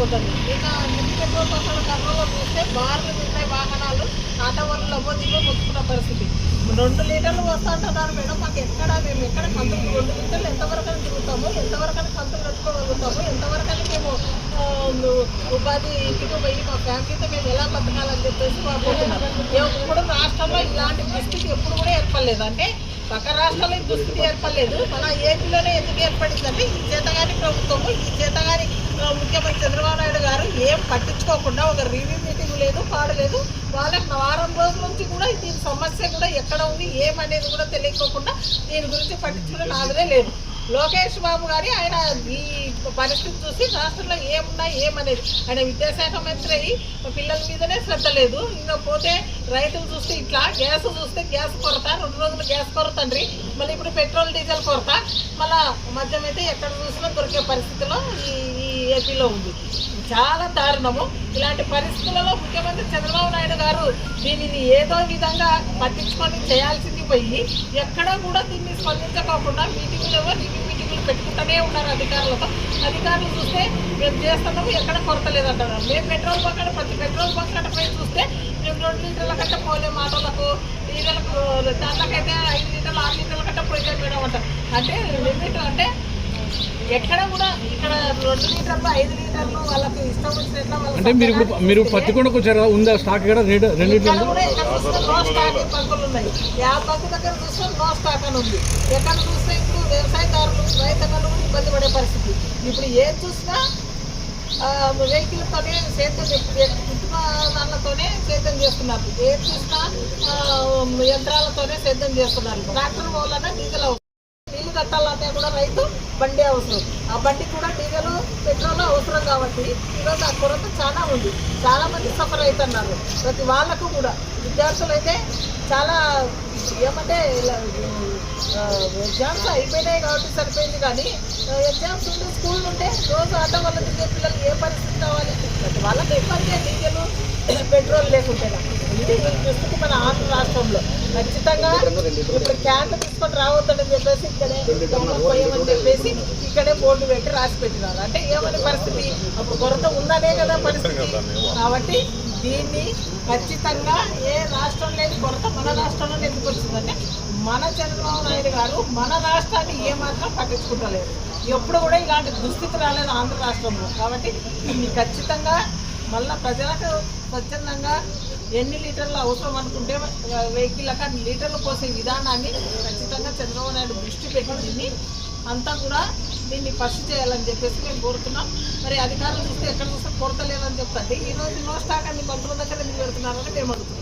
పోతుంది. ఇక mini petrol బంకుల కర్రలో చూస్తే బార్లు ఉన్నాయి వాహనాలు, ఆటో వాళ్ళు లబ్బోదిలో మొత్తుకున్న పరిస్థితి. 2 లీటర్లు వస్తా అంటున్నారు మేడం. మాకు మేము ఎక్కడ కంతులు 2 లీటర్లు ఎంతవరకు తిరుగుతాము, ఎంతవరకు కంతులు కట్టుకోగలుగుతాము, ఎంతవరకు మేము ఉపాధి ఇంటికి పోయి మా ఫ్యామిలీతో మేము ఎలా బతకాలని చెప్పేసి పోతున్నాం. ఎప్పుడు రాష్ట్రంలో ఇలాంటి దుస్థితి ఎప్పుడు కూడా ఏర్పడలేదు. అంటే పక్క రాష్ట్రాల్లో ఈ దుస్థితి ఏర్పడలేదు, మన ఏపీలోనే ఎందుకు ఏర్పడిందంటే ఈ చేతగాని ప్రభుత్వము, ఈ చేతగాని ముఖ్యమంత్రి చంద్రబాబు నాయుడు గారు ఏం పట్టించుకోకుండా ఒక రివ్యూ మీటింగ్ లేదు, పాడలేదు. వాళ్ళకి వారం రోజుల నుంచి కూడా దీని సమస్య కూడా ఎక్కడ ఉంది ఏమనేది కూడా తెలియకోకుండా దీని గురించి పట్టించుకునే నాదులే లేదు. లోకేష్ బాబు గారి ఆయన ఈ పరిస్థితి చూసి రాష్ట్రంలో ఏమున్నాయి ఏమనేది, ఆయన విద్యాశాఖ మంత్రి అయ్యి పిల్లల మీదనే శ్రద్ధ లేదు. ఇంకా పోతే రైతులు చూస్తే ఇట్లా, గ్యాస్ చూస్తే గ్యాస్ కొరత, 2 రోజులు గ్యాస్ కొరత అండి, మళ్ళీ ఇప్పుడు పెట్రోల్ డీజిల్ కొరత, మళ్ళీ మద్యం అయితే ఎక్కడ చూసినా దొరికే పరిస్థితిలో ఈ ఏపీలో ఉంది. చాలా దారుణము. ఇలాంటి పరిస్థితులలో ముఖ్యమంత్రి చంద్రబాబు నాయుడు గారు దీనిని ఏదో విధంగా పట్టించుకొని చేయాల్సింది పోయి ఎక్కడా కూడా దీన్ని స్పందించకోకుండా మీటింగులు మీటింగులు పెట్టుకుంటూనే ఉన్నారు అధికారులతో. అధికారులు చూస్తే మేము చేస్తున్నాము, ఎక్కడ కొరత లేదంటారు. మేము పెట్రోల్ బంక్ అంటే ప్రతి పెట్రోల్ బంక్ అంటే పోయి చూస్తే మేము 2 లీటర్ల కంటే పోలేము, ఆటోలకు డీజిల్కు దాంట్లకైతే 5 లీటర్లు 6 లీటర్ల కంటే పోయితే మేడం అంటారు. అంటే లిమిట్ అంటే ఎక్కడ కూడా ఇక్కడ 2 లీటర్లు 5 లీటర్లు వాళ్ళకి ఇష్టం వచ్చినట్ల. అంటే మీరు పత్తికొండకు వచ్చారు కదా, ఉందా స్టాక్ ఇక్కడ 2 లీటర్లు కూడా ఎక్కడ చూస్తే నో స్టాక్ బంకులు ఉన్నాయి. ఆ బంకు దగ్గర చూస్తే నో స్టాక్ అని ఉంది. ఎక్కడ చూస్తే ఇప్పుడు వ్యవసాయదారులు రైతన్నలు ఇబ్బంది పడే పరిస్థితి. ఇప్పుడు ఏం చూసినా వెహికల్తోనే దానితోనే సేద్యం చేస్తున్నారు, ఏం చూసినా యంత్రాలతోనే సేద్యం చేస్తున్నారు. ట్రాక్టర్ వల్ల డీజిల్ అవసరం, నీళ్ళు కట్టాలంటే కూడా రైతు బండి అవసరం, ఆ బండికి కూడా డీజిల్ పెట్రోల్ అవసరం. కాబట్టి ఈరోజు ఆ కొరత చాలా ఉంది, చాలా మంది సఫర్ అవుతున్నారు. ప్రతి వాళ్ళకు కూడా విద్యార్థులు అయితే చాలా ఏమంటే ఎగ్జామ్స్ అయిపోయినాయి కాబట్టి సరిపోయింది, కానీ ఎగ్జామ్స్ ఉంటే స్కూల్ ఉంటే రోజు ఆటో వల్ల తిరిగే పిల్లలు ఏ పరిస్థితి కావాలి? ప్రతి వాళ్ళకి ఇబ్బంది డీజిల్ పెట్రోల్ లేకుంటే. ఇది దుస్థితి మన ఆంధ్ర రాష్ట్రంలో. ఖచ్చితంగా ఇప్పుడు క్యాన్లు తీసుకొని రావద్దని చెప్పేసి ఇక్కడే పోయామని చెప్పేసి ఇక్కడే బోర్డు పెట్టి రాసి పెట్టినారు. అంటే ఏమని పరిస్థితి? అప్పుడు కొరత ఉందనే కదా పరిస్థితి. కాబట్టి దీన్ని ఖచ్చితంగా ఏ రాష్ట్రం లేని కొరత మన రాష్ట్రంలో ఎందుకు వచ్చిందంటే మన చంద్రబాబు నాయుడు గారు మన రాష్ట్రాన్ని ఏమాత్రం పట్టించుకుంటలేదు. ఎప్పుడు కూడా ఇలాంటి దుస్థితి రాలేదు ఆంధ్ర రాష్ట్రంలో. కాబట్టి దీన్ని ఖచ్చితంగా మళ్ళీ ప్రజలకు స్వచ్ఛందంగా ఎన్ని లీటర్లు అవసరం అనుకుంటే వెహికల్కి అన్ని లీటర్లు పోసే విధానాన్ని ఖచ్చితంగా చంద్రబాబు నాయుడు దృష్టి పెట్టి దీన్ని అంతా కూడా దీన్ని ఫస్ట్ చేయాలని చెప్పేసి మేము కోరుతున్నాం. మరి అధికారులు చూస్తే ఎక్కడ చూస్తే కొరత లేదని చెప్తాండి. ఈరోజు నో స్టాక్ అన్ని బంకుల దగ్గర ఎందుకు పెడుతున్నారని మేము అడుగుతున్నాం.